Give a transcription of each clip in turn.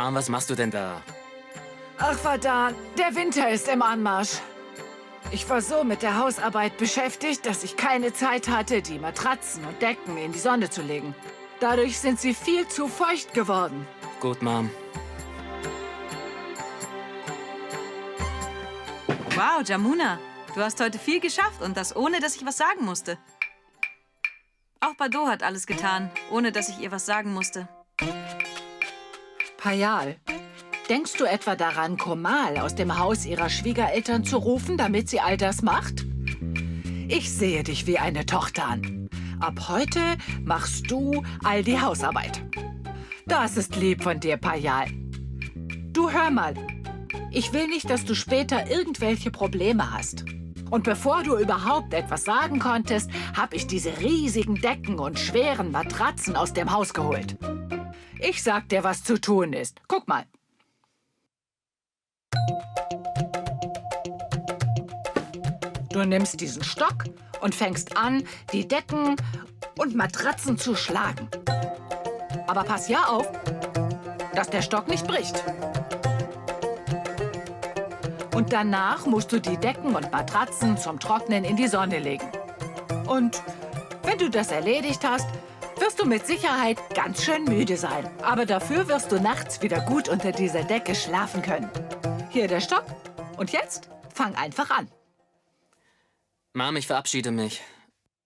Mom, was machst du denn da? Ach, verdammt, der Winter ist im Anmarsch. Ich war so mit der Hausarbeit beschäftigt, dass ich keine Zeit hatte, die Matratzen und Decken in die Sonne zu legen. Dadurch sind sie viel zu feucht geworden. Gut, Mom. Wow, Jamuna, du hast heute viel geschafft und das ohne, dass ich was sagen musste. Auch Bado hat alles getan, ohne dass ich ihr was sagen musste. Payal, denkst du etwa daran, Komal aus dem Haus ihrer Schwiegereltern zu rufen, damit sie all das macht? Ich sehe dich wie eine Tochter an. Ab heute machst du all die Hausarbeit. Das ist lieb von dir, Payal. Du, hör mal. Ich will nicht, dass du später irgendwelche Probleme hast. Und bevor du überhaupt etwas sagen konntest, habe ich diese riesigen Decken und schweren Matratzen aus dem Haus geholt. Ich sag dir, was zu tun ist. Guck mal. Du nimmst diesen Stock und fängst an, die Decken und Matratzen zu schlagen. Aber pass ja auf, dass der Stock nicht bricht. Und danach musst du die Decken und Matratzen zum Trocknen in die Sonne legen. Und wenn du das erledigt hast, wirst du mit Sicherheit ganz schön müde sein. Aber dafür wirst du nachts wieder gut unter dieser Decke schlafen können. Hier der Stock. Und jetzt fang einfach an. Mom, ich verabschiede mich.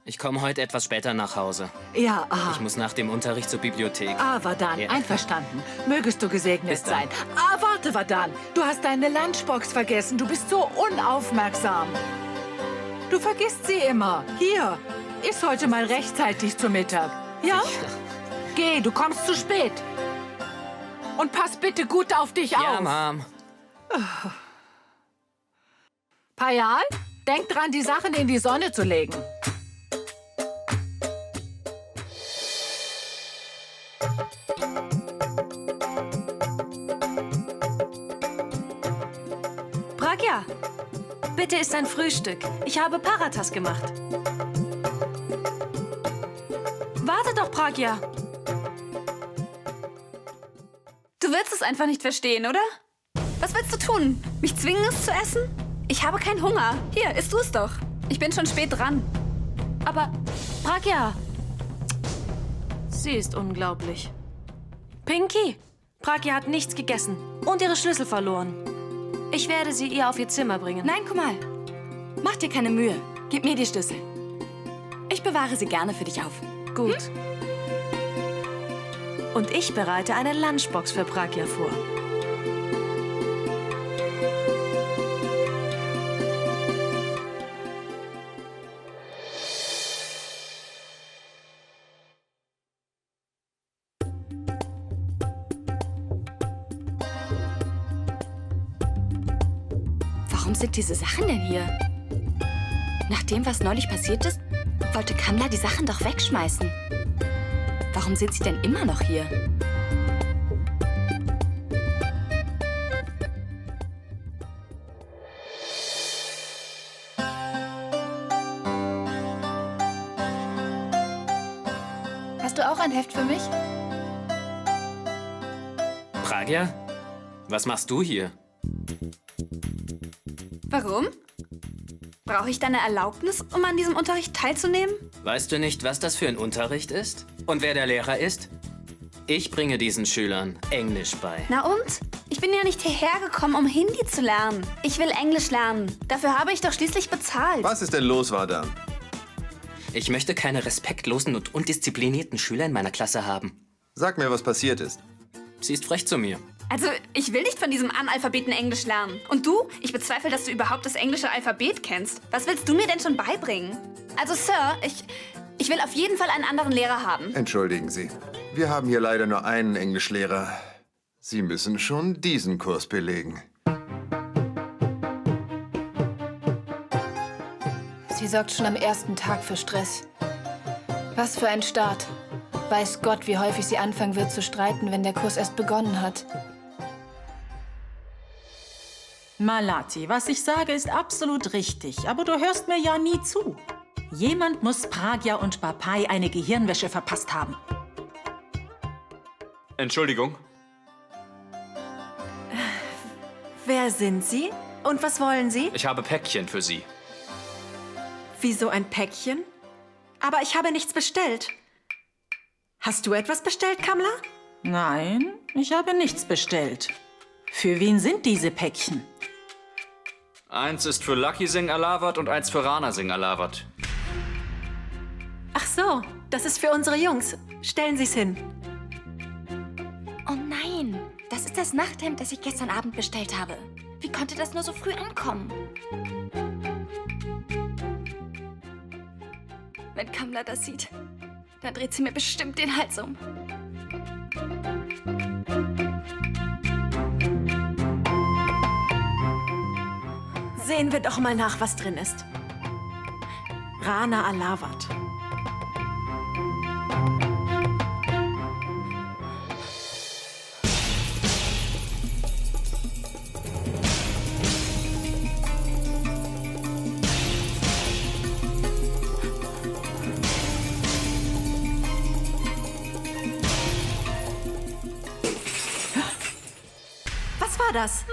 Ich komme heute etwas später nach Hause. Ja, Ich muss nach dem Unterricht zur Bibliothek. Vadan, Ja. einverstanden. Mögest du gesegnet Bis dann. sein. Warte, Vadan. Du hast deine Lunchbox vergessen. Du bist so unaufmerksam. Du vergisst sie immer. Hier, iss heute mal rechtzeitig zu Mittag. Ja? Geh, du kommst zu spät. Und pass bitte gut auf dich Ja, auf. Mom. Payal, denk dran, die Sachen in die Sonne zu legen. Pragya, bitte isst ein Frühstück. Ich habe Parathas gemacht. Warte doch, Pragya. Du willst es einfach nicht verstehen, oder? Was willst du tun? Mich zwingen, es zu essen? Ich habe keinen Hunger. Hier, isst du es doch. Ich bin schon spät dran. Aber, Pragya. Sie ist unglaublich. Pinky, Pragya hat nichts gegessen und ihre Schlüssel verloren. Ich werde sie ihr auf ihr Zimmer bringen. Nein, guck mal. Mach dir keine Mühe. Gib mir die Schlüssel. Ich bewahre sie gerne für dich auf. Gut. Und ich bereite eine Lunchbox für Pragya vor. Warum sind diese Sachen denn hier? Nach dem, was neulich passiert ist, wollte Kamla die Sachen doch wegschmeißen. Warum sind sie denn immer noch hier? Hast du auch ein Heft für mich? Pragya? Was machst du hier? Warum? Brauche ich deine Erlaubnis, um an diesem Unterricht teilzunehmen? Weißt du nicht, was das für ein Unterricht ist? Und wer der Lehrer ist? Ich bringe diesen Schülern Englisch bei. Na und? Ich bin ja nicht hierher gekommen, um Hindi zu lernen. Ich will Englisch lernen. Dafür habe ich doch schließlich bezahlt. Was ist denn los, Vadan? Ich möchte keine respektlosen und undisziplinierten Schüler in meiner Klasse haben. Sag mir, was passiert ist. Sie ist frech zu mir. Also, ich will nicht von diesem Analphabeten Englisch lernen. Und du? Ich bezweifle, dass du überhaupt das englische Alphabet kennst. Was willst du mir denn schon beibringen? Also, Sir, ich will auf jeden Fall einen anderen Lehrer haben. Entschuldigen Sie. Wir haben hier leider nur einen Englischlehrer. Sie müssen schon diesen Kurs belegen. Sie sorgt schon am ersten Tag für Stress. Was für ein Start. Weiß Gott, wie häufig sie anfangen wird zu streiten, wenn der Kurs erst begonnen hat. Malati, was ich sage, ist absolut richtig, aber du hörst mir ja nie zu. Jemand muss Pragya und Bapai eine Gehirnwäsche verpasst haben. Entschuldigung. Wer sind Sie? Und was wollen Sie? Ich habe Päckchen für Sie. Wieso ein Päckchen? Aber ich habe nichts bestellt. Hast du etwas bestellt, Kamla? Nein, ich habe nichts bestellt. Für wen sind diese Päckchen? Eins ist für Lucky Singh Alawat und eins für Rana Singh Alawat. Ach so, das ist für unsere Jungs. Stellen Sie's hin. Oh nein, das ist das Nachthemd, das ich gestern Abend bestellt habe. Wie konnte das nur so früh ankommen? Wenn Kamla das sieht, dann dreht sie mir bestimmt den Hals um. Sehen wir doch mal nach, was drin ist. Rana Alawat. Was war das?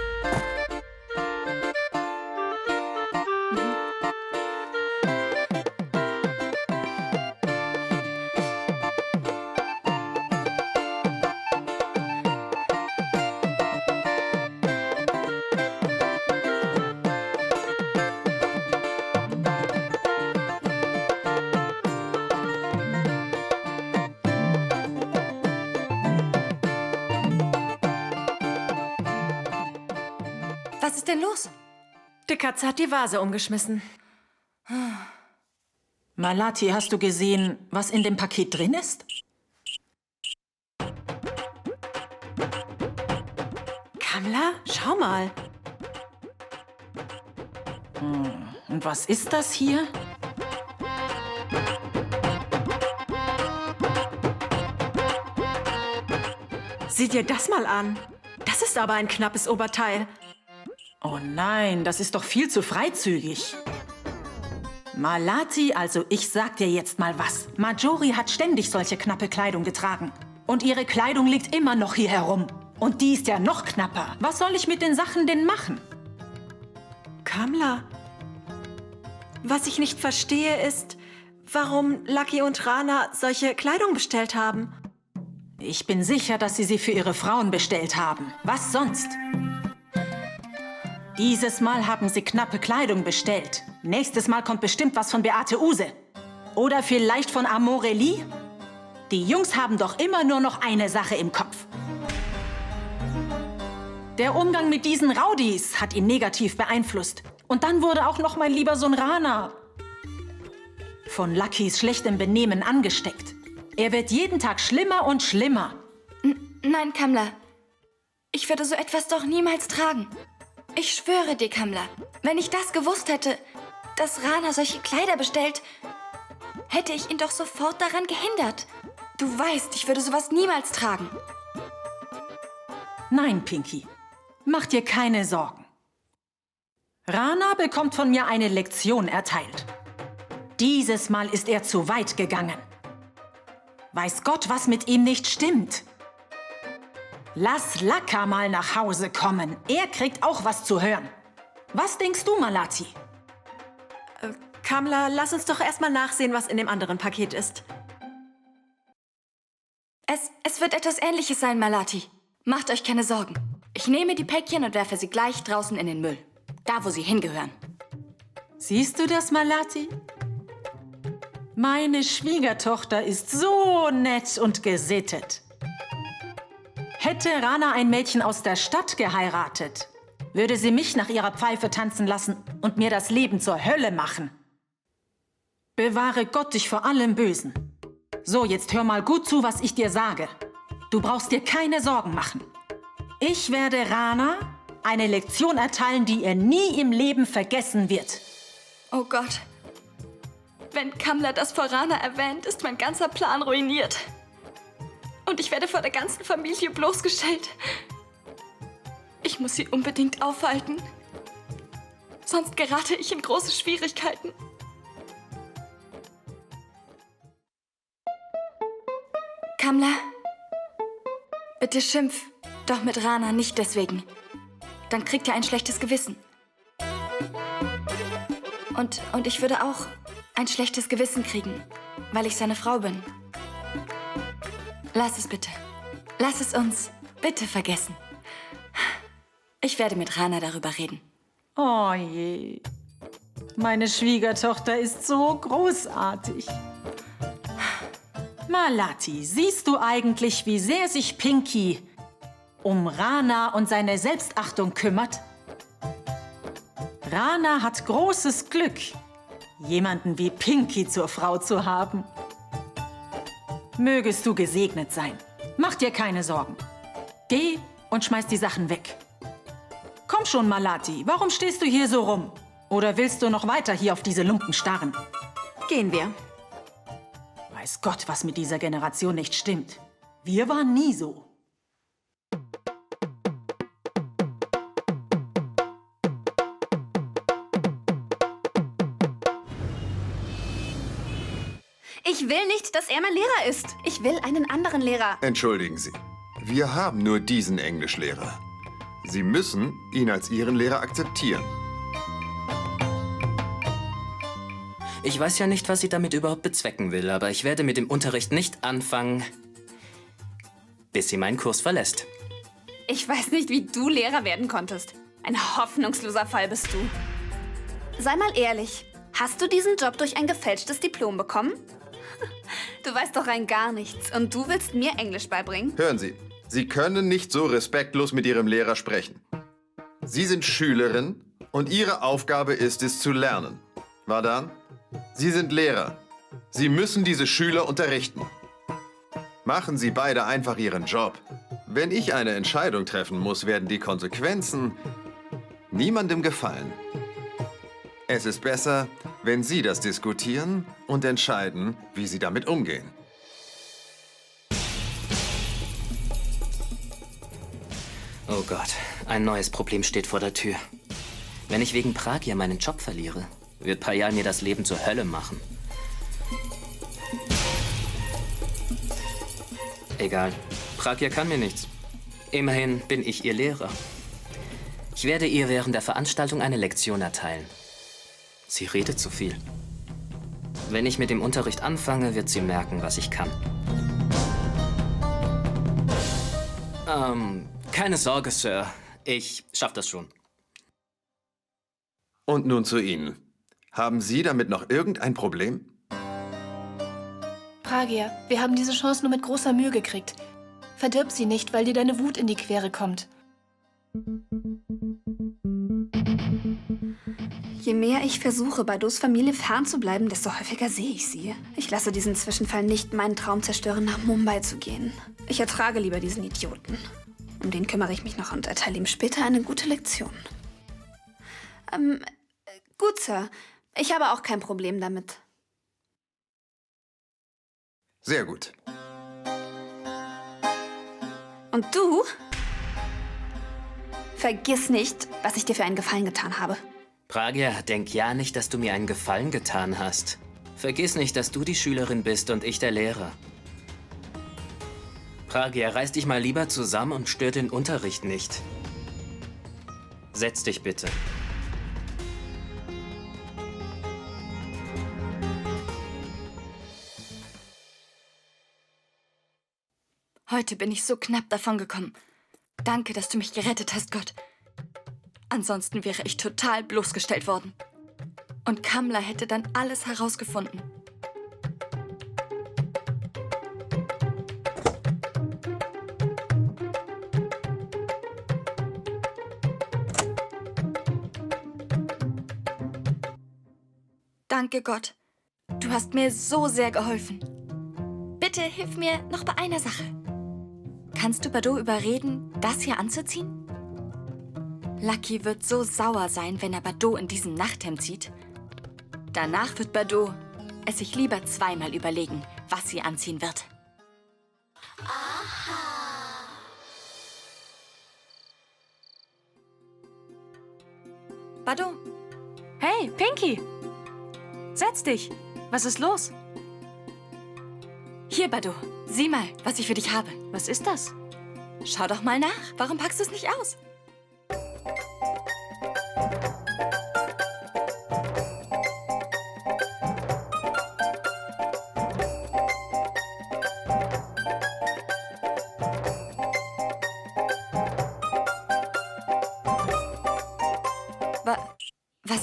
Was ist denn los? Die Katze hat die Vase umgeschmissen. Malati, hast du gesehen, was in dem Paket drin ist? Kamla, schau mal. Und was ist das hier? Sieh dir das mal an. Das ist aber ein knappes Oberteil. Oh nein, das ist doch viel zu freizügig. Malati, also ich sag dir jetzt mal was. Marjorie hat ständig solche knappe Kleidung getragen. Und ihre Kleidung liegt immer noch hier herum. Und die ist ja noch knapper. Was soll ich mit den Sachen denn machen? Kamla, was ich nicht verstehe ist, warum Lucky und Rana solche Kleidung bestellt haben. Ich bin sicher, dass sie für ihre Frauen bestellt haben. Was sonst? Dieses Mal haben sie knappe Kleidung bestellt. Nächstes Mal kommt bestimmt was von Beate Uhse. Oder vielleicht von Amorelli? Die Jungs haben doch immer nur noch eine Sache im Kopf. Der Umgang mit diesen Rowdies hat ihn negativ beeinflusst. Und dann wurde auch noch mein lieber Sohn Rana von Luckys schlechtem Benehmen angesteckt. Er wird jeden Tag schlimmer und schlimmer. Nein, Kamla. Ich würde so etwas doch niemals tragen. Ich schwöre dir, Kamla, wenn ich das gewusst hätte, dass Rana solche Kleider bestellt, hätte ich ihn doch sofort daran gehindert. Du weißt, ich würde sowas niemals tragen. Nein, Pinky. Mach dir keine Sorgen. Rana bekommt von mir eine Lektion erteilt. Dieses Mal ist er zu weit gegangen. Weiß Gott, was mit ihm nicht stimmt. Lass Laka mal nach Hause kommen. Er kriegt auch was zu hören. Was denkst du, Malati? Kamla, lass uns doch erstmal nachsehen, was in dem anderen Paket ist. Es wird etwas Ähnliches sein, Malati. Macht euch keine Sorgen. Ich nehme die Päckchen und werfe sie gleich draußen in den Müll. Da, wo sie hingehören. Siehst du das, Malati? Meine Schwiegertochter ist so nett und gesittet. Hätte Rana ein Mädchen aus der Stadt geheiratet, würde sie mich nach ihrer Pfeife tanzen lassen und mir das Leben zur Hölle machen. Bewahre Gott dich vor allem Bösen. So, jetzt hör mal gut zu, was ich dir sage. Du brauchst dir keine Sorgen machen. Ich werde Rana eine Lektion erteilen, die er nie im Leben vergessen wird. Oh Gott. Wenn Kamla das vor Rana erwähnt, ist mein ganzer Plan ruiniert. Und ich werde vor der ganzen Familie bloßgestellt. Ich muss sie unbedingt aufhalten. Sonst gerate ich in große Schwierigkeiten. Kamla, bitte schimpf doch mit Rana nicht deswegen. dann kriegt er ein schlechtes Gewissen. Und ich würde auch ein schlechtes Gewissen kriegen, weil ich seine Frau bin. Lass es bitte. Lass es uns bitte vergessen. Ich werde mit Rana darüber reden. Oh je. Meine Schwiegertochter ist so großartig. Malati, siehst du eigentlich, wie sehr sich Pinky um Rana und seine Selbstachtung kümmert? Rana hat großes Glück, jemanden wie Pinky zur Frau zu haben. Mögest du gesegnet sein. Mach dir keine Sorgen. Geh und schmeiß die Sachen weg. Komm schon, Malati, warum stehst du hier so rum? Oder willst du noch weiter hier auf diese Lumpen starren? Gehen wir. Weiß Gott, was mit dieser Generation nicht stimmt. Wir waren nie so. Ich will nicht, dass er mein Lehrer ist. Ich will einen anderen Lehrer. Entschuldigen Sie. Wir haben nur diesen Englischlehrer. Sie müssen ihn als Ihren Lehrer akzeptieren. Ich weiß ja nicht, was sie damit überhaupt bezwecken will, aber ich werde mit dem Unterricht nicht anfangen, bis sie meinen Kurs verlässt. Ich weiß nicht, wie du Lehrer werden konntest. Ein hoffnungsloser Fall bist du. Sei mal ehrlich. Hast du diesen Job durch ein gefälschtes Diplom bekommen? Du weißt doch rein gar nichts und du willst mir Englisch beibringen? Hören Sie, Sie können nicht so respektlos mit Ihrem Lehrer sprechen. Sie sind Schülerin und Ihre Aufgabe ist es zu lernen. Vadan, Sie sind Lehrer. Sie müssen diese Schüler unterrichten. Machen Sie beide einfach Ihren Job. Wenn ich eine Entscheidung treffen muss, werden die Konsequenzen niemandem gefallen. Es ist besser, wenn Sie das diskutieren und entscheiden, wie Sie damit umgehen. Oh Gott, ein neues Problem steht vor der Tür. Wenn ich wegen Pragya meinen Job verliere, wird Payal mir das Leben zur Hölle machen. Egal, Pragya kann mir nichts. Immerhin bin ich ihr Lehrer. Ich werde ihr während der Veranstaltung eine Lektion erteilen. Sie redet zu viel. Wenn ich mit dem Unterricht anfange, wird sie merken, was ich kann. Keine Sorge, Sir. Ich schaff das schon. Und nun zu Ihnen. Haben Sie damit noch irgendein Problem? Pragya, wir haben diese Chance nur mit großer Mühe gekriegt. Verdirb sie nicht, weil dir deine Wut in die Quere kommt. Je mehr ich versuche, Bados Familie fernzubleiben, desto häufiger sehe ich sie. Ich lasse diesen Zwischenfall nicht meinen Traum zerstören, nach Mumbai zu gehen. Ich ertrage lieber diesen Idioten. Um den kümmere ich mich noch und erteile ihm später eine gute Lektion. Gut, Sir. Ich habe auch kein Problem damit. Sehr gut. Und du? Vergiss nicht, was ich dir für einen Gefallen getan habe. Pragya, denk ja nicht, dass du mir einen Gefallen getan hast. Vergiss nicht, dass du die Schülerin bist und ich der Lehrer. Pragya, reiß dich mal lieber zusammen und stör den Unterricht nicht. Setz dich bitte. Heute bin ich so knapp davon gekommen. Danke, dass du mich gerettet hast, Gott. Ansonsten wäre ich total bloßgestellt worden. Und Kamla hätte dann alles herausgefunden. Danke, Gott. Du hast mir so sehr geholfen. Bitte hilf mir noch bei einer Sache. Kannst du Bado überreden, das hier anzuziehen? Lucky wird so sauer sein, wenn er Bado in diesem Nachthemd sieht. Danach wird Bado es sich lieber zweimal überlegen, was sie anziehen wird. Aha. Bado. Hey, Pinky! Setz dich! Was ist los? Hier, Bado. Sieh mal, was ich für dich habe. Was ist das? Schau doch mal nach. Warum packst du es nicht aus?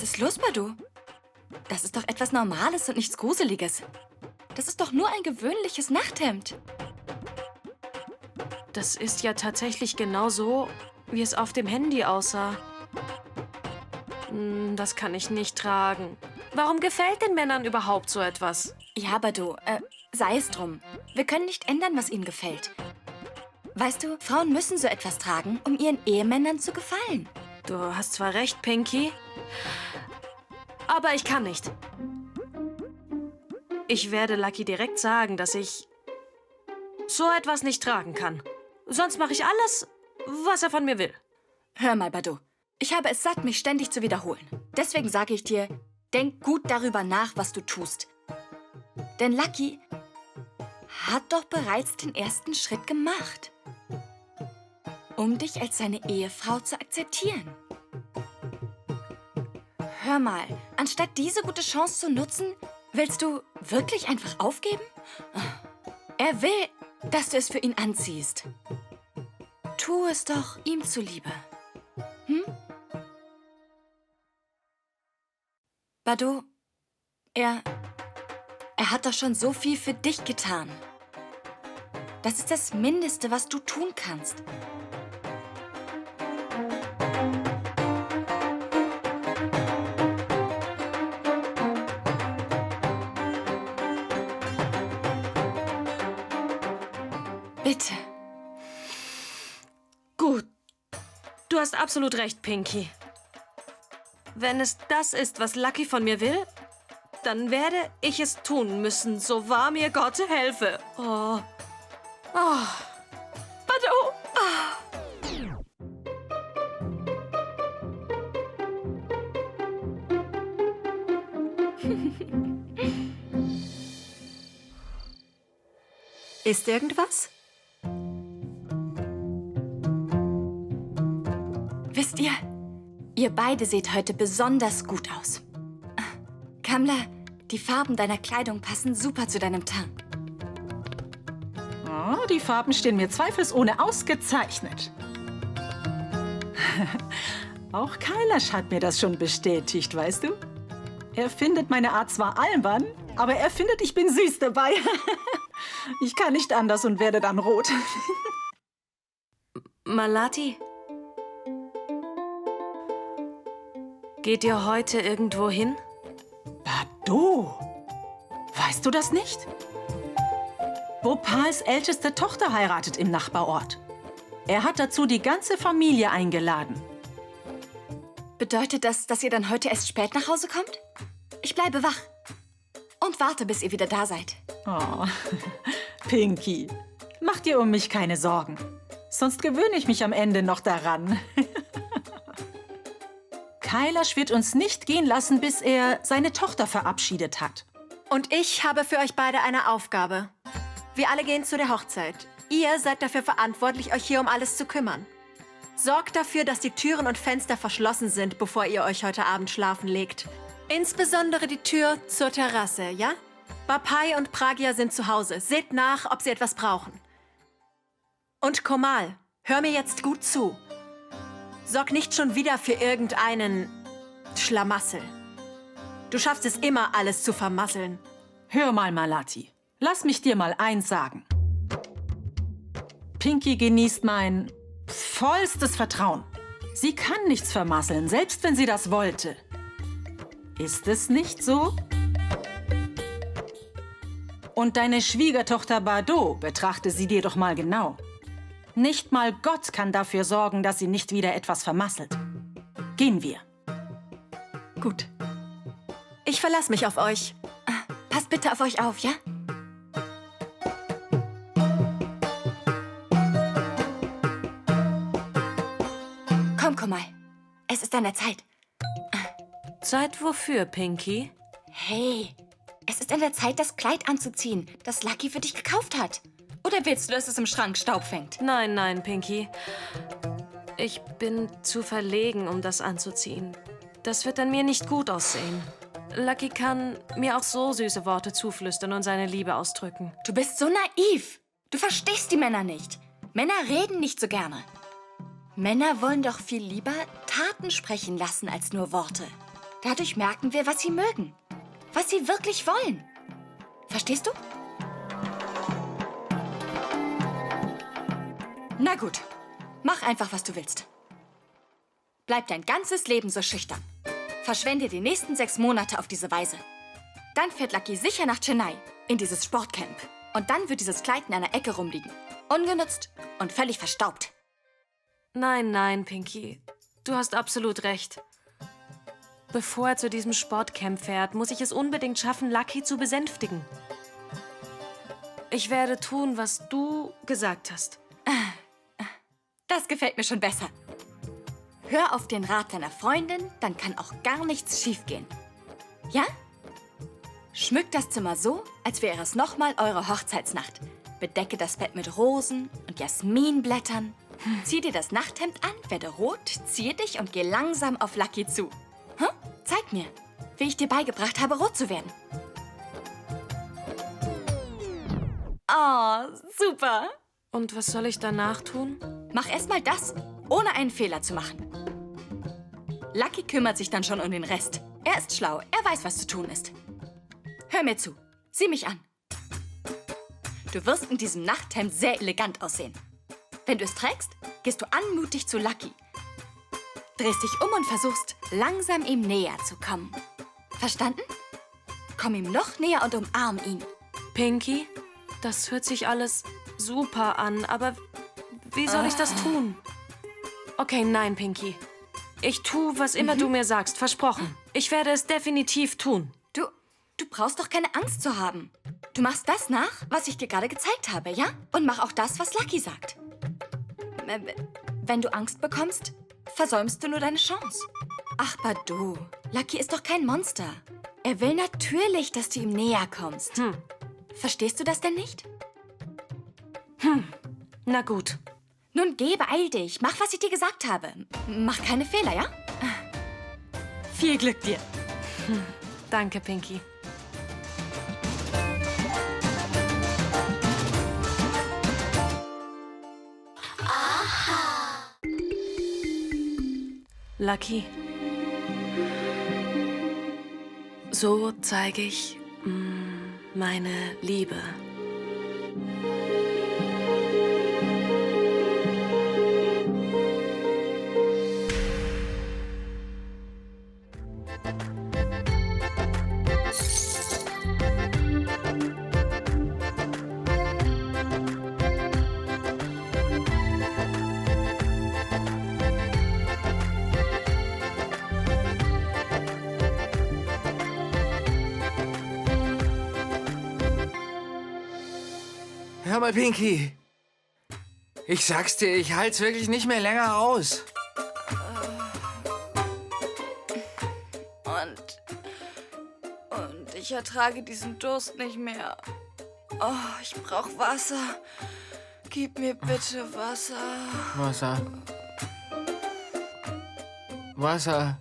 Was ist los, Badu? Das ist doch etwas Normales und nichts Gruseliges. Das ist doch nur ein gewöhnliches Nachthemd. Das ist ja tatsächlich genau so, wie es auf dem Handy aussah. Das kann ich nicht tragen. Warum gefällt den Männern überhaupt so etwas? Ja, Badu, sei es drum. Wir können nicht ändern, was ihnen gefällt. Weißt du, Frauen müssen so etwas tragen, um ihren Ehemännern zu gefallen. Du hast zwar recht, Pinky, aber ich kann nicht. Ich werde Lucky direkt sagen, dass ich so etwas nicht tragen kann. Sonst mache ich alles, was er von mir will. Hör mal, Badu. Ich habe es satt, mich ständig zu wiederholen. Deswegen sage ich dir, denk gut darüber nach, was du tust. Denn Lucky hat doch bereits den ersten Schritt gemacht, um dich als seine Ehefrau zu akzeptieren. Hör mal, anstatt diese gute Chance zu nutzen, willst du wirklich einfach aufgeben? Er will, dass du es für ihn anziehst. Tu es doch ihm zuliebe. Hm? Badu, er hat doch schon so viel für dich getan. Das ist das Mindeste, was du tun kannst. Bitte. Gut. Du hast absolut recht, Pinky. Wenn es das ist, was Lucky von mir will, dann werde ich es tun müssen, so wahr mir Gott helfe. Oh. Oh. Badu! Ist irgendwas? Wisst ihr, ihr beide seht heute besonders gut aus. Kamla, die Farben deiner Kleidung passen super zu deinem Teint. Oh, die Farben stehen mir zweifelsohne ausgezeichnet. Auch Kailash hat mir das schon bestätigt, weißt du? Er findet meine Art zwar albern, aber er findet, ich bin süß dabei. Ich kann nicht anders und werde dann rot. Malati? Geht ihr heute irgendwo hin? Badu! Weißt du das nicht? Bhopals älteste Tochter heiratet im Nachbarort. Er hat dazu die ganze Familie eingeladen. Bedeutet das, dass ihr dann heute erst spät nach Hause kommt? Ich bleibe wach und warte, bis ihr wieder da seid. Oh, Pinky, mach dir um mich keine Sorgen. Sonst gewöhne ich mich am Ende noch daran. Kailash wird uns nicht gehen lassen, bis er seine Tochter verabschiedet hat. Und ich habe für euch beide eine Aufgabe. Wir alle gehen zu der Hochzeit. Ihr seid dafür verantwortlich, euch hier um alles zu kümmern. Sorgt dafür, dass die Türen und Fenster verschlossen sind, bevor ihr euch heute Abend schlafen legt. Insbesondere die Tür zur Terrasse, ja? Bapai und Pragya sind zu Hause. Seht nach, ob sie etwas brauchen. Und Komal, hör mir jetzt gut zu. Sorg nicht schon wieder für irgendeinen Schlamassel. Du schaffst es immer, alles zu vermasseln. Hör mal, Malati. Lass mich dir mal eins sagen. Pinky genießt mein vollstes Vertrauen. Sie kann nichts vermasseln, selbst wenn sie das wollte. Ist es nicht so? Und deine Schwiegertochter Badu, betrachte sie dir doch mal genau. Nicht mal Gott kann dafür sorgen, dass sie nicht wieder etwas vermasselt. Gehen wir. Gut. Ich verlasse mich auf euch. Passt bitte auf euch auf, ja? Komm, Komal. Es ist an der Zeit. Zeit wofür, Pinky? Hey, es ist an der Zeit, das Kleid anzuziehen, das Lucky für dich gekauft hat. Oder willst du, dass es im Schrank Staub fängt? Nein, nein, Pinky. Ich bin zu verlegen, um das anzuziehen. Das wird an mir nicht gut aussehen. Lucky kann mir auch so süße Worte zuflüstern und seine Liebe ausdrücken. Du bist so naiv. Du verstehst die Männer nicht. Männer reden nicht so gerne. Männer wollen doch viel lieber Taten sprechen lassen als nur Worte. Dadurch merken wir, was sie mögen. Was sie wirklich wollen. Verstehst du? Na gut. Mach einfach, was du willst. Bleib dein ganzes Leben so schüchtern. Verschwende die nächsten 6 Monate auf diese Weise. Dann fährt Lucky sicher nach Chennai, in dieses Sportcamp. Und dann wird dieses Kleid in einer Ecke rumliegen. Ungenutzt und völlig verstaubt. Nein, nein, Pinky. Du hast absolut recht. Bevor er zu diesem Sportcamp fährt, muss ich es unbedingt schaffen, Lucky zu besänftigen. Ich werde tun, was du gesagt hast. Das gefällt mir schon besser. Hör auf den Rat deiner Freundin, dann kann auch gar nichts schiefgehen. Ja? Schmückt das Zimmer so, als wäre es nochmal eure Hochzeitsnacht. Bedecke das Bett mit Rosen und Jasminblättern. Zieh dir das Nachthemd an, werde rot, ziehe dich und geh langsam auf Lucky zu. Hm? Zeig mir, wie ich dir beigebracht habe, rot zu werden. Oh, super. Und was soll ich danach tun? Mach erst mal das, ohne einen Fehler zu machen. Lucky kümmert sich dann schon um den Rest. Er ist schlau, er weiß, was zu tun ist. Hör mir zu, sieh mich an. Du wirst in diesem Nachthemd sehr elegant aussehen. Wenn du es trägst, gehst du anmutig zu Lucky. Drehst dich um und versuchst, langsam ihm näher zu kommen. Verstanden? Komm ihm noch näher und umarm ihn. Pinky, das hört sich alles super an, aber wie soll ich das tun? Okay, nein, Pinky. Ich tu, was immer du mir sagst, versprochen. Ich werde es definitiv tun. Du brauchst doch keine Angst zu haben. Du machst das nach, was ich dir gerade gezeigt habe, ja? Und mach auch das, was Lucky sagt. Wenn du Angst bekommst, versäumst du nur deine Chance. Ach, Badu, Lucky ist doch kein Monster. Er will natürlich, dass du ihm näher kommst. Verstehst du das denn nicht? Na gut. Nun geh, beeil dich. Mach, was ich dir gesagt habe. Mach keine Fehler, ja? Viel Glück dir. Danke, Pinky. Lucky. So zeige ich meine Liebe. Hör mal, Pinky. Ich sag's dir, ich halt's wirklich nicht mehr länger aus. Und ich ertrage diesen Durst nicht mehr. Oh, ich brauch Wasser. Gib mir bitte Wasser. Wasser. Wasser.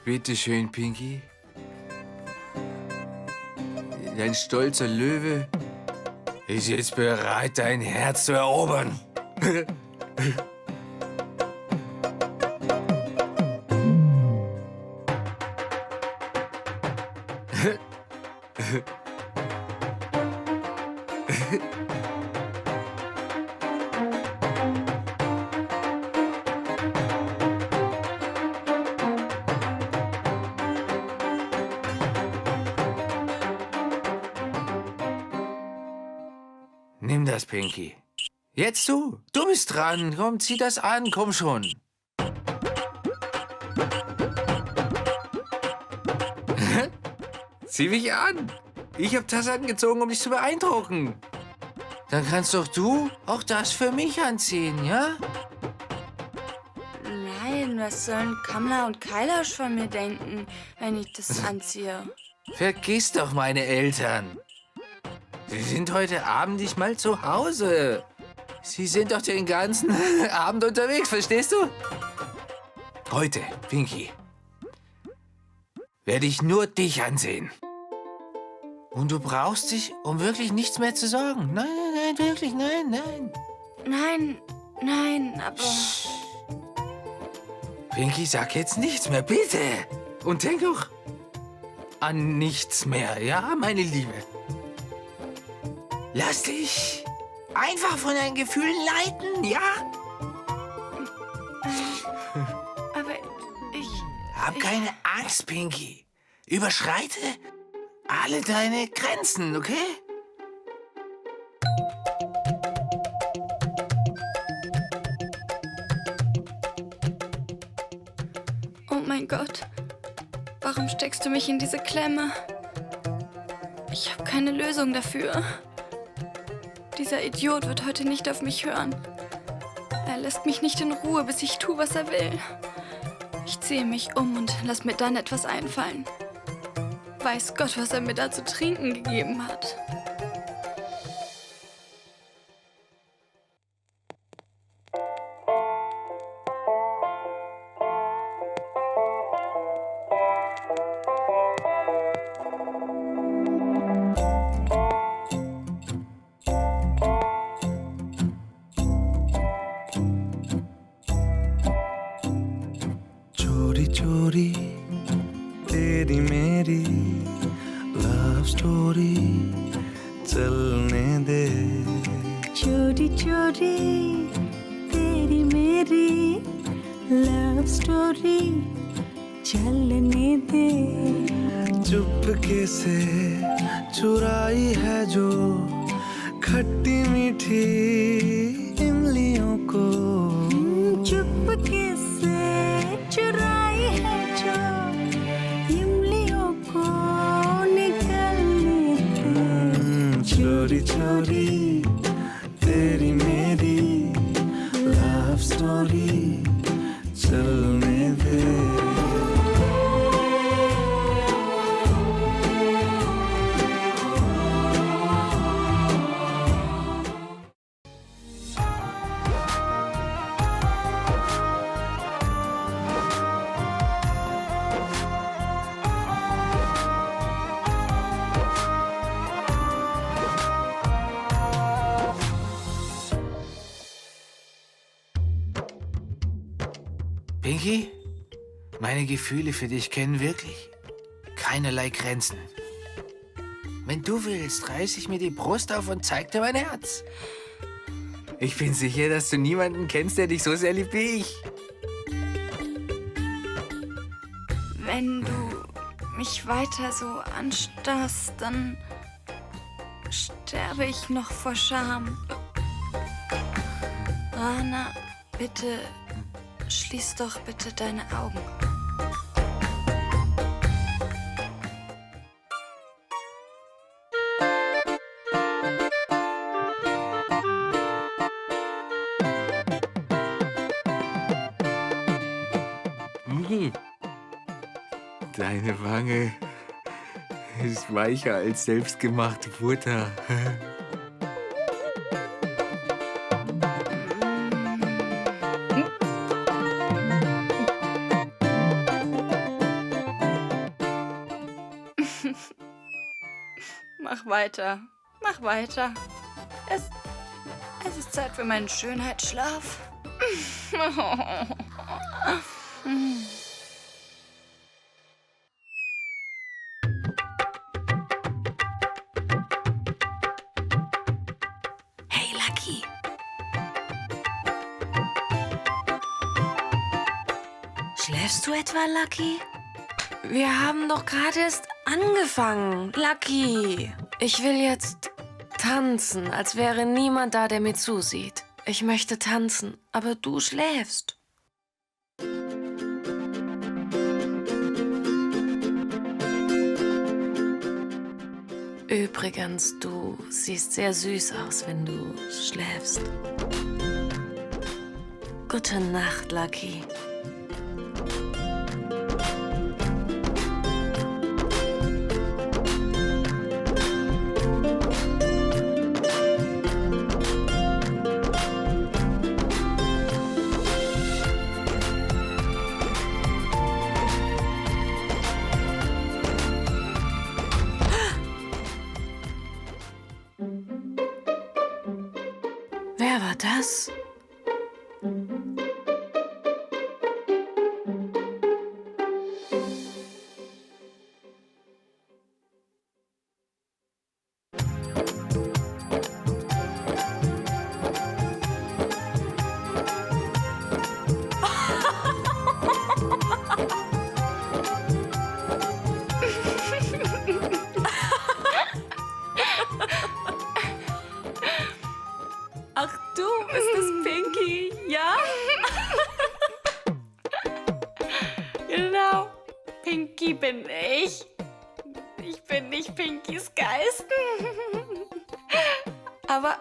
Bitte schön, Pinky. Dein stolzer Löwe ist jetzt bereit, dein Herz zu erobern. Nimm das, Pinky. Jetzt du. Du bist dran. Komm, zieh das an. Komm schon. Zieh mich an. Ich hab das angezogen, um dich zu beeindrucken. Dann kannst doch du auch das für mich anziehen, ja? Nein, was sollen Kamla und Kailash von mir denken, wenn ich das anziehe? Vergiss doch meine Eltern. Sie sind heute Abend nicht mal zu Hause. Sie sind doch den ganzen Abend unterwegs, verstehst du? Heute, Pinky, werde ich nur dich ansehen. Und du brauchst dich um wirklich nichts mehr zu sorgen. Nein, nein, nein, wirklich, nein, nein. Nein, nein, aber... Pinky, sag jetzt nichts mehr, bitte. Und denk auch an nichts mehr, ja, meine Liebe? Lass dich einfach von deinen Gefühlen leiten, ja? Aber ich... Hab keine Angst, Pinky. Überschreite alle deine Grenzen, okay? Oh mein Gott. Warum steckst du mich in diese Klemme? Ich habe keine Lösung dafür. Dieser Idiot wird heute nicht auf mich hören. Er lässt mich nicht in Ruhe, bis ich tue, was er will. Ich ziehe mich um und lass mir dann etwas einfallen. Weiß Gott, was er mir da zu trinken gegeben hat. चोरी चोरी तेरी मेरी love story चलने दे चोरी चोरी तेरी मेरी love story चलने दे चुपके से चुराई है जो खट्टी मीठी इमलियों को चुपके से चुराई है जो इमलियों को निकलने दे चोरी चोरी तेरी मेरी लव स्टोरी चलने दे Pinky, meine Gefühle für dich kennen wirklich keinerlei Grenzen. Wenn du willst, reiß ich mir die Brust auf und zeig dir mein Herz. Ich bin sicher, dass du niemanden kennst, der dich so sehr liebt wie ich. Wenn du mich weiter so anstarrst, dann sterbe ich noch vor Scham. Rana, bitte, schließ doch bitte deine Augen. Deine Wange ist weicher als selbstgemachte Butter. Mach weiter, mach weiter. Es ist Zeit für meinen Schönheitsschlaf. Hey, Lucky. Schläfst du etwa, Lucky? Wir haben doch gerade erst angefangen. Lucky, ich will jetzt Tanzen, als wäre niemand da, der mir zusieht. Ich möchte tanzen, aber du schläfst. Übrigens, du siehst sehr süß aus, wenn du schläfst. Gute Nacht, Lucky. Wer war das? Ach, du bist es, Pinky, ja? Genau, Pinky bin ich. Ich bin nicht Pinkys Geist. Aber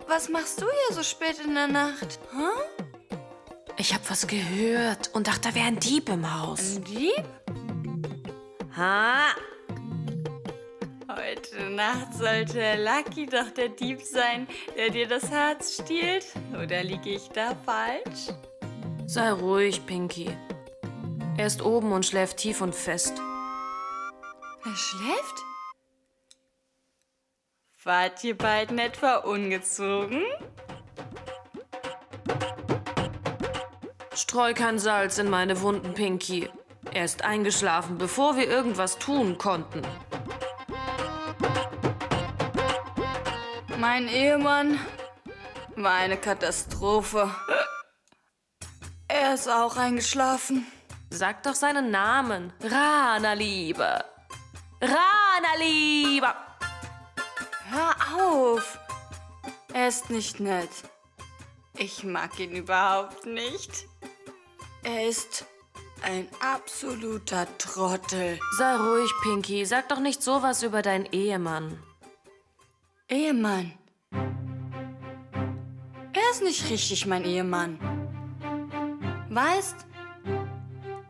was machst du hier so spät in der Nacht? Huh? Ich hab was gehört und dachte, da wäre ein Dieb im Haus. Ein Dieb? Ha! Heute Nacht sollte Lucky doch der Dieb sein, der dir das Herz stiehlt. Oder liege ich da falsch? Sei ruhig, Pinky. Er ist oben und schläft tief und fest. Er schläft? Wart ihr beiden etwa ungezogen? Streu kein Salz in meine Wunden, Pinky. Er ist eingeschlafen, bevor wir irgendwas tun konnten. Mein Ehemann war eine Katastrophe. Er ist auch eingeschlafen. Sag doch seinen Namen. Rana, Liebe. Rana, Liebe. Hör auf. Er ist nicht nett. Ich mag ihn überhaupt nicht. Er ist ein absoluter Trottel. Sei ruhig, Pinky. Sag doch nicht sowas über deinen Ehemann. Ehemann? Er ist nicht richtig mein Ehemann. Weißt,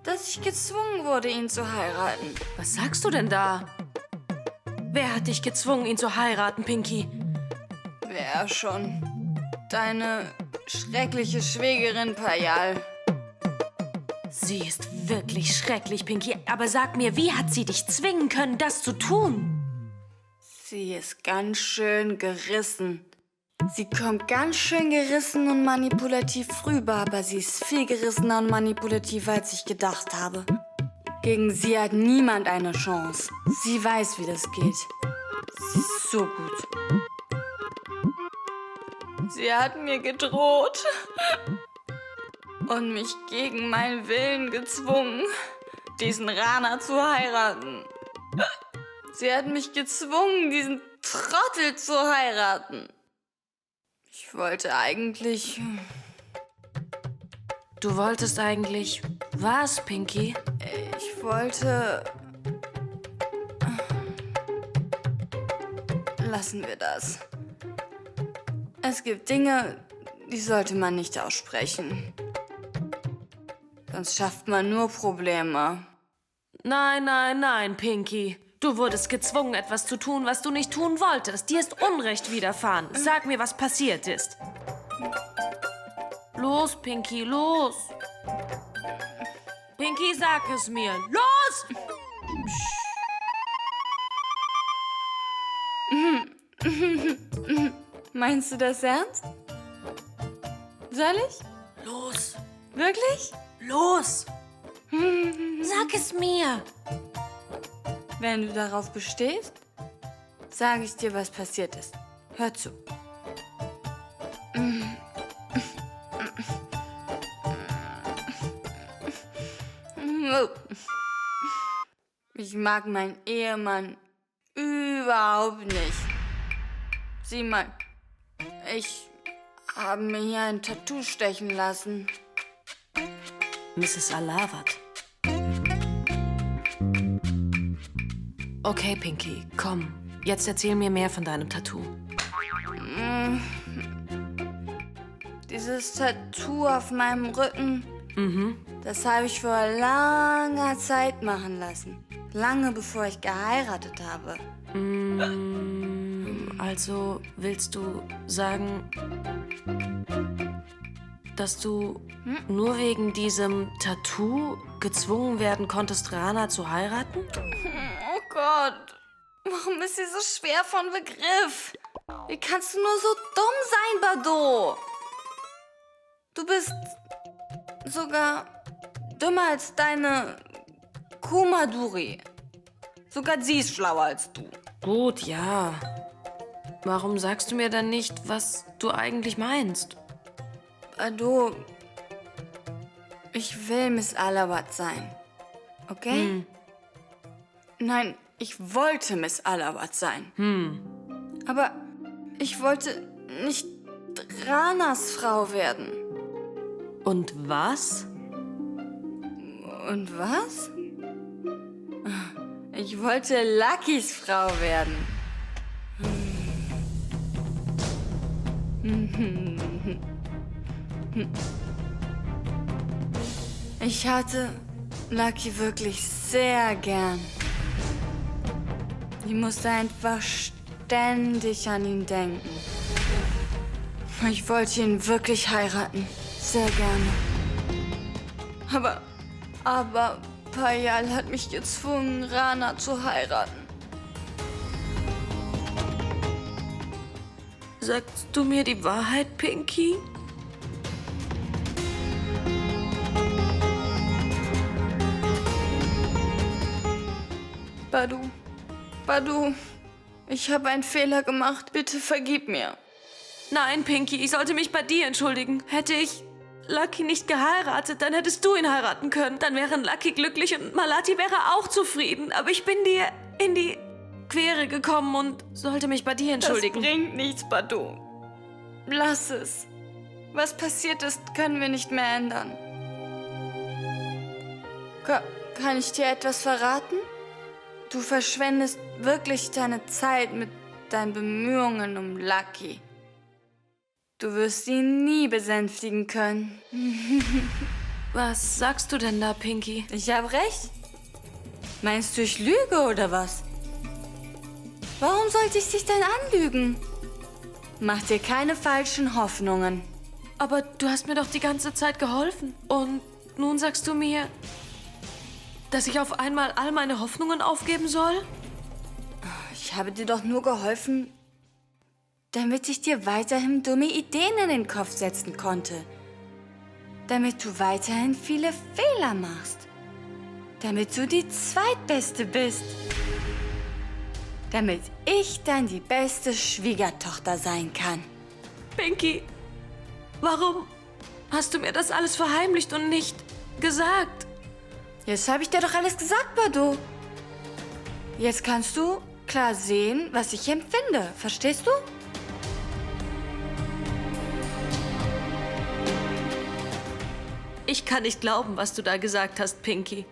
dass ich gezwungen wurde, ihn zu heiraten. Was sagst du denn da? Wer hat dich gezwungen, ihn zu heiraten, Pinky? Wer schon? Deine schreckliche Schwägerin Payal. Sie ist wirklich schrecklich, Pinky. Aber sag mir, wie hat sie dich zwingen können, das zu tun? Sie ist ganz schön gerissen. Sie kommt ganz schön gerissen und manipulativ rüber, aber sie ist viel gerissener und manipulativer, als ich gedacht habe. Gegen sie hat niemand eine Chance. Sie weiß, wie das geht. Sie ist so gut. Sie hat mir gedroht und mich gegen meinen Willen gezwungen, diesen Rana zu heiraten. Sie hat mich gezwungen, diesen Trottel zu heiraten. Ich wollte eigentlich... Du wolltest eigentlich was, Pinky? Ich wollte... Lassen wir das. Es gibt Dinge, die sollte man nicht aussprechen. Sonst schafft man nur Probleme. Nein, nein, nein, Pinky. Du wurdest gezwungen, etwas zu tun, was du nicht tun wolltest. Dir ist Unrecht widerfahren. Sag mir, was passiert ist. Los, Pinky, los. Pinky, sag es mir. Los! Meinst du das ernst? Soll ich? Los. Wirklich? Los! Sag es mir. Wenn du darauf bestehst, sage ich dir, was passiert ist. Hör zu. Ich mag meinen Ehemann überhaupt nicht. Sieh mal, ich habe mir hier ein Tattoo stechen lassen. Mrs. Alawat. Okay, Pinky, komm. Jetzt erzähl mir mehr von deinem Tattoo. Dieses Tattoo auf meinem Rücken, das habe ich vor langer Zeit machen lassen. Lange bevor ich geheiratet habe. Also willst du sagen, dass du nur wegen diesem Tattoo gezwungen werden konntest, Rana zu heiraten? Oh Gott, warum ist sie so schwer von Begriff? Wie kannst du nur so dumm sein, Bado? Du bist sogar dümmer als deine Kumaduri. Sogar sie ist schlauer als du. Gut, ja. Warum sagst du mir dann nicht, was du eigentlich meinst? Bado, ich will Miss Alawat sein. Okay? Nein, ich wollte Miss Alawat sein. Aber ich wollte nicht Ranas Frau werden. Und was? Und was? Ich wollte Luckys Frau werden. Ich hatte Lucky wirklich sehr gern. Ich musste einfach ständig an ihn denken. Ich wollte ihn wirklich heiraten. Sehr gerne. Aber Payal hat mich gezwungen, Rana zu heiraten. Sagst du mir die Wahrheit, Pinky? Badu, ich habe einen Fehler gemacht. Bitte vergib mir. Nein, Pinky, ich sollte mich bei dir entschuldigen. Hätte ich Lucky nicht geheiratet, dann hättest du ihn heiraten können. Dann wären Lucky glücklich und Malati wäre auch zufrieden. Aber ich bin dir in die Quere gekommen und sollte mich bei dir entschuldigen. Das bringt nichts, Badu. Lass es. Was passiert ist, können wir nicht mehr ändern. Kann ich dir etwas verraten? Du verschwendest wirklich deine Zeit mit deinen Bemühungen um Lucky. Du wirst ihn nie besänftigen können. Was sagst du denn da, Pinky? Ich habe recht. Meinst du, ich lüge oder was? Warum sollte ich dich denn anlügen? Mach dir keine falschen Hoffnungen. Aber du hast mir doch die ganze Zeit geholfen. Und nun sagst du mir, dass ich auf einmal all meine Hoffnungen aufgeben soll? Ich habe dir doch nur geholfen, damit ich dir weiterhin dumme Ideen in den Kopf setzen konnte. Damit du weiterhin viele Fehler machst. Damit du die Zweitbeste bist. Damit ich dann die beste Schwiegertochter sein kann. Pinky, warum hast du mir das alles verheimlicht und nicht gesagt? Jetzt habe ich dir doch alles gesagt, Badu. Jetzt kannst du klar sehen, was ich empfinde. Verstehst du? Ich kann nicht glauben, was du da gesagt hast, Pinky.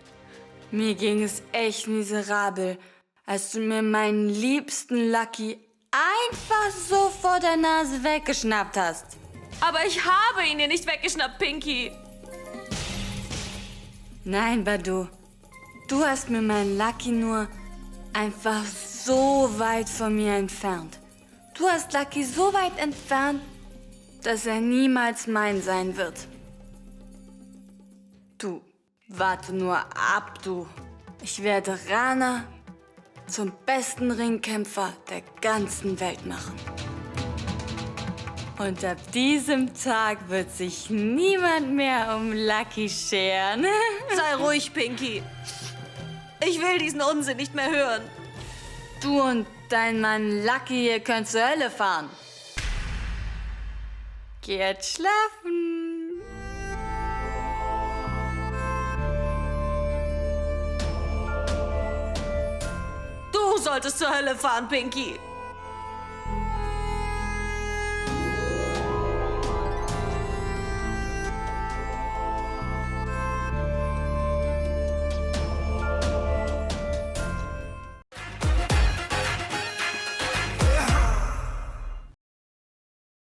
Mir ging es echt miserabel, als du mir meinen liebsten Lucky einfach so vor der Nase weggeschnappt hast. Aber ich habe ihn dir nicht weggeschnappt, Pinky. Nein, Badu. Du hast mir meinen Lucky nur einfach so weit von mir entfernt. Du hast Lucky so weit entfernt, dass er niemals mein sein wird. Du, warte nur ab, du. Ich werde Rana zum besten Ringkämpfer der ganzen Welt machen. Und ab diesem Tag wird sich niemand mehr um Lucky scheren. Sei ruhig, Pinky. Ich will diesen Unsinn nicht mehr hören. Du und dein Mann Lucky, ihr könnt zur Hölle fahren. Geh jetzt schlafen. Du solltest zur Hölle fahren, Pinky.